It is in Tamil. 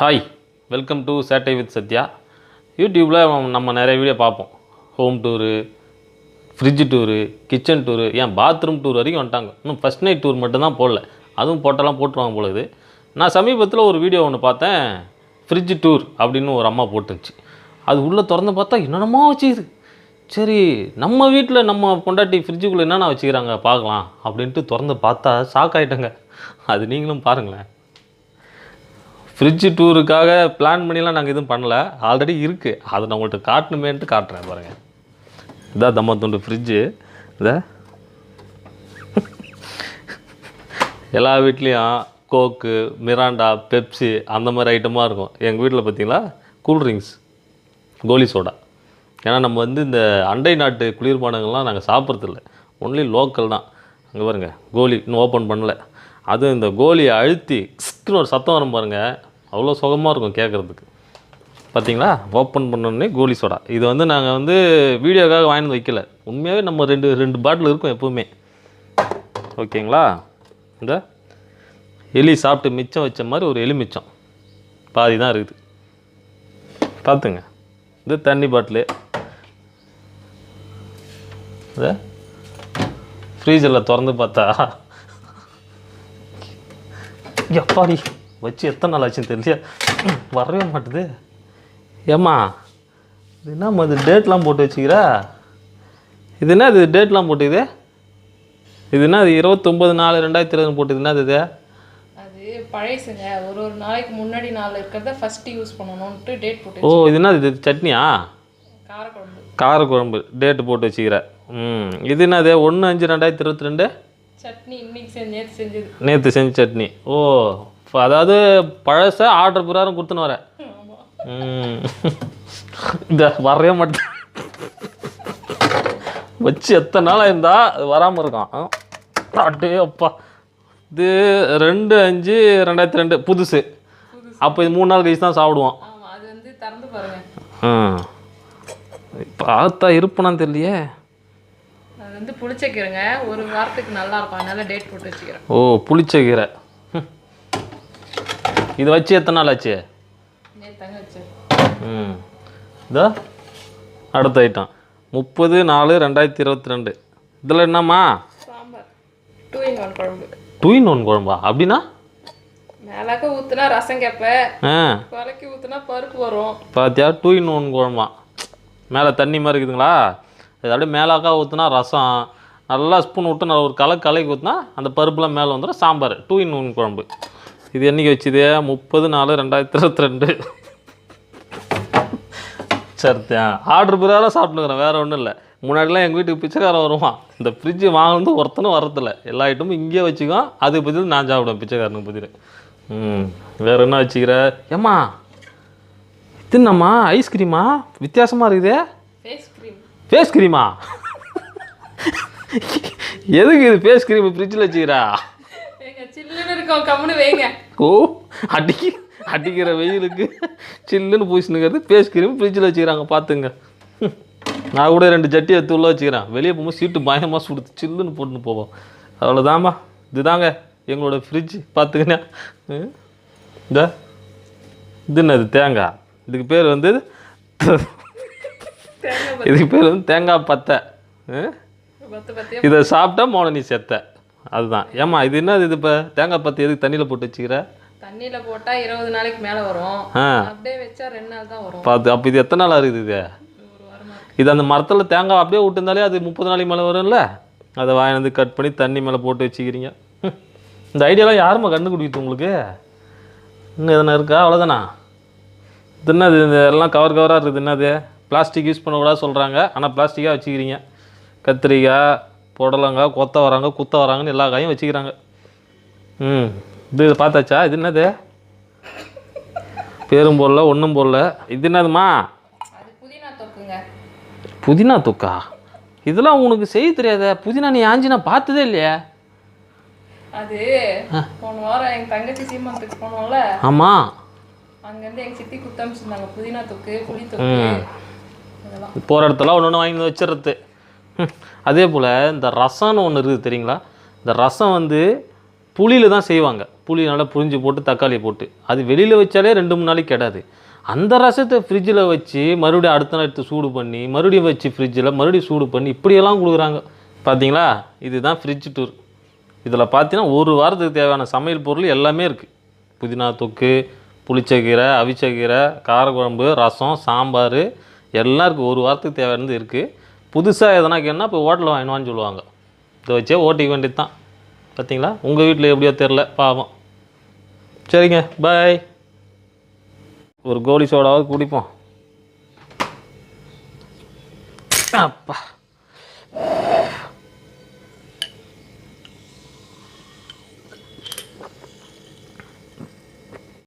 ஹாய், வெல்கம் டு சேட்டை வித் சத்யா. யூடியூப்பில் நம்ம நிறைய வீடியோ பார்ப்போம். Home tour, fridge tour, kitchen tour, ஏன் பாத்ரூம் டூர் வரைக்கும் வந்துட்டாங்க. இன்னும் ஃபஸ்ட் நைட் டூர் மட்டும்தான் போடல. அதுவும் போட்டெல்லாம் போட்டுருவாங்க போலுது. நான் சமீபத்தில் ஒரு வீடியோ ஒன்று பார்த்தேன், ஃப்ரிட்ஜ் டூர் அப்படின்னு ஒரு அம்மா போட்டுருந்துச்சு. அது உள்ளே திறந்து பார்த்தா என்னென்னமோ வச்சுக்குது. சரி, நம்ம வீட்டில் நம்ம பொண்டாட்டி ஃப்ரிட்ஜுக்குள்ளே என்னென்ன வச்சுக்கிறாங்க பார்க்கலாம் அப்படின்ட்டு திறந்து பார்த்தா ஷாக் ஆகிட்டேங்க. அது நீங்களும் பாருங்களேன். ஃப்ரிட்ஜ் டூருக்காக பிளான் பண்ணிலாம் நாங்கள் எதுவும் பண்ணல, ஆல்ரெடி இருக்குது. அதை நான் உங்கள்கிட்ட காட்டணுமேன்ட்டு காட்டுறேன் பாருங்கள். இதான் தம்ம துண்டு ஃப்ரிட்ஜு. இதை எல்லா வீட்லேயும் கோக்கு, மிராண்டா, பெப்சி அந்த மாதிரி ஐட்டமாக இருக்கும். எங்கள் வீட்டில் பார்த்திங்களா கூல்ட்ரிங்க்ஸ், கோலி சோடா. ஏன்னா நம்ம வந்து இந்த அண்டை நாட்டு குளிர்பானங்கள்லாம் நாங்கள் சாப்பிட்றதில்ல, ஒன்லி லோக்கல் தான். அங்கே பாருங்கள், கோலி இன்னும் ஓப்பன் பண்ணல. அதுவும் இந்த கோலியை அழுத்தி ஸ்க்குன்னு ஒரு சத்தம் வரும் பாருங்கள், அவ்வளோ சுகமாக இருக்கும் கேட்குறதுக்கு. பார்த்தீங்களா, ஓப்பன் பண்ணோடனே கோலி சோடா. இது வந்து நாங்கள் வந்து வீடியோக்காக வாங்கி வைக்கல, உண்மையாகவே நம்ம ரெண்டு பாட்டில் இருக்கும் எப்போவுமே. ஓகேங்களா, இந்த எலி சாப்பிட்டு மிச்சம் வச்ச மாதிரி ஒரு எலி மிச்சம் பாதி தான் இருக்குது. பார்த்துங்க, இது தண்ணி பாட்டிலு. இதை ஃப்ரீசரில் திறந்து பார்த்தா எப்பாடி வச்சு எத்தனை நாள் ஆச்சுன்னு தெரியல, வரவே மாட்டுது. ஏம்மா இது என்னம்மா இது டேட்லாம் போட்டு வச்சுக்கிறா? இது என்ன இது டேட்லாம் போட்டுக்குது? இது என்ன இது 29/4/2020 போட்டுது? என்ன இது? அது பழைசுங்க, ஒரு நாளைக்கு முன்னாடி நாள் இருக்கிறத ஃபஸ்ட்டு யூஸ் பண்ணணும்ட்டு டேட் போட்டு. ஓ, இது என்ன இது சட்னியா? காரக்குழம்பு. காரக்குழம்பு டேட்டு போட்டு வச்சுக்கிற. இது என்னது 1/5/2022 சட்னி. இன்னைக்கு நேற்று செஞ்ச சட்னி. ஓ, அதாவது பழச ஆர்டர் பிரகாரம் கொடுத்துன்னு வரேன். இந்த வரவே மாட்டேன் வச்சு எத்தனை நாள் இருந்தால் அது வராமல் இருக்கான். அட்டே அப்பா, இது 2/5/2002 புதுசு. அப்போ இது 3 நாள் கழிச்சு தான் சாப்பிடுவோம். அது வந்து திறந்து பாருங்க. பார்த்தா இருப்பனான்னு தெரியலையே. அது வந்து புளிச்சக்கீரைங்க, ஒரு வாரத்துக்கு நல்லா இருக்கும், அதனால டேட் போட்டு வச்சுக்கிறேன். ஓ, புளிச்சக்கீரை. இது வச்சு எத்தனை நாள் ஆச்சு? நேத்தாங்க வச்சு. இதோ அடுத்த ஐட்டம் 30/4/2022. இதில் என்னம்மா? சாம்பார் 2 in 1 குழம்பு. 2 in 1 குழம்பா? அப்படின்னா மேலாக்க ஊற்றுனா ரசம் கேட்பேன், குறைக்கி ஊற்றுனா பருப்பு வரும். பார்த்தியா, 2 in 1 குழம்பா. மேலே தண்ணி மாதிரி இருக்குதுங்களா, அது அப்படியே மேலாக்கா ஊற்றுனா ரசம், நல்லா ஸ்பூன் விட்டு நல்லா ஒரு கலக்கி ஊற்றினா அந்த பருப்புலாம் மேலே வந்துடும். சாம்பார் 2 in 1 குழம்பு. இது என்றைக்கு வச்சுது? 30/4/2022. சரித்தான், ஆர்டர் பிரகாரம் சாப்பிட்டுக்கிறேன், வேறு ஒன்றும் இல்லை. முன்னாடிலாம் எங்கள் வீட்டுக்கு பிச்சைக்காரன் வருவான், இந்த ஃப்ரிட்ஜு வாங்கினது ஒருத்தனும் வரதில்லை, எல்லா ஐட்டமும் இங்கேயே வச்சுக்கோம். அதுக்கு பதில் நான் சாப்பிடுவேன், பிச்சைக்காரனுக்கு பதில். வேறு என்ன வச்சுக்கிற? ஏம்மா இது என்னம்மா ஐஸ்கிரீமா? வித்தியாசமாக இருக்குது. ஃபேஸ் க்ரீமா? எதுக்கு இது ஃபேஸ் க்ரீம் ஃப்ரிட்ஜில் வச்சுக்கிறா? சில்லுன்னு இருக்கும், கம்முன்னு வைங்க. ஓ, அடிக்கிற வெயிலுக்கு சில்லுன்னு பூசினுங்கிறது ஃபேஸ் க்ரீம் ஃப்ரிட்ஜில் வச்சுக்கிறாங்க. பார்த்துங்க, நான் கூட 2 ஜட்டி எடுத்து உள்ள வச்சுக்கிறேன். வெளியே போகும்போது சீட்டு பயமாக சுடுது, சில்லுன்னு போட்டுன்னு போவோம். அவ்வளோதாம்மா, இதுதாங்க எங்களோட ஃப்ரிட்ஜ். பார்த்துக்கினே இது என்னது? தேங்காய். இதுக்கு பேர் வந்து தேங்காய் பத்தை. இதை சாப்பிட்டா மோன நீ செத்த, அதுதான். ஏம்மா இது என்ன இது? இப்போ தேங்காய் பத்தை எதுக்கு தண்ணியில் போட்டு வச்சுக்கிற? தண்ணியில் போட்டால் 20 நாளைக்கு மேலே வரும், அப்படியே வச்சா 2 நாள் தான் வரும். பார்த்து, அப்போ இது எத்தனை நாள் இருக்குது? இது இது அந்த மரத்தில் தேங்காய் அப்படியே விட்டுருந்தாலே அது 30 நாளைக்கு மேலே வரும்ல. அதை வாங்கி கட் பண்ணி தண்ணி மேலே போட்டு வச்சுக்கிறீங்க. இந்த ஐடியாலாம் யாருமா கண்டுபிடிக்குது உங்களுக்கு? இன்னும் எதனா இருக்கா? அவ்வளோதானா? இது என்னது? இந்த எல்லாம் கவராக இருக்குது. என்னது? பிளாஸ்டிக் யூஸ் பண்ணக்கூடாது சொல்கிறாங்க, ஆனால் பிளாஸ்டிக்காக வச்சுக்கிறீங்க. கத்திரிக்காய், புடலங்காய், குத்த வராங்கன்னு எல்லா காயும் வச்சுக்கிறாங்க. இது பார்த்தாச்சா? இது என்னது? பேரும் போடல, ஒன்றும் போடல. இது என்னதுமா? புதினா தொக்குங்க. புதினா தொக்கா? இதெல்லாம் உனக்கு செய்ய தெரியாத? புதினா நீ ஆஞ்சி நான் பார்த்ததே இல்லையா? அது போன வாரம் எங்கள் தங்கச்சி சீமந்தத்துக்கு போனோம்ல. ஆமாம், அங்கேருந்து எங்கள் சித்தி குத்தமிச்சிருந்தாங்க புதினா தொக்கு, புளி தொக்கு. போகிற இடத்துல ஒன்று வாங்கி வச்சிடுறது. அதே போல் இந்த ரசம்னு ஒன்று இருக்குது தெரியுங்களா? இந்த ரசம் வந்து புளியில் தான் செய்வாங்க. புளி நல்லா புளிஞ்சு போட்டு தக்காளி போட்டு அது வெளியில் வச்சாலே 2-3 நாளைக்கு கெடாது. அந்த ரசத்தை ஃப்ரிட்ஜில் வச்சு மறுபடியும் அடுத்த நாள் எடுத்து சூடு பண்ணி மறுபடியும் வச்சு ஃப்ரிட்ஜில் மறுபடியும் சூடு பண்ணி இப்படியெல்லாம் கொடுக்குறாங்க. பார்த்தீங்களா, இதுதான் ஃப்ரிட்ஜ் டூர். இதில் பார்த்தீங்கன்னா ஒரு வாரத்துக்கு தேவையான சமையல் பொருள் எல்லாமே இருக்குது. புதினா தொக்கு, புளிச்சக்கீரை, அவிச்சக்கீரை, காரக்குழம்பு, ரசம், சாம்பார் எல்லாம் இருக்குது. ஒரு வாரத்துக்கு தேவையானது இருக்குது. புதுசாக எதனா கேட்டால் இப்போ ஹோட்டலில் வாங்கினு சொல்லுவாங்க. இதை வச்சே ஓட்டிக்க வேண்டியது தான். பார்த்தீங்களா, உங்கள் வீட்டில் எப்படியோ தெரில, பாவம். சரிங்க, பாய். ஒரு கோலி சோடாவது குடிப்போம். அப்பா.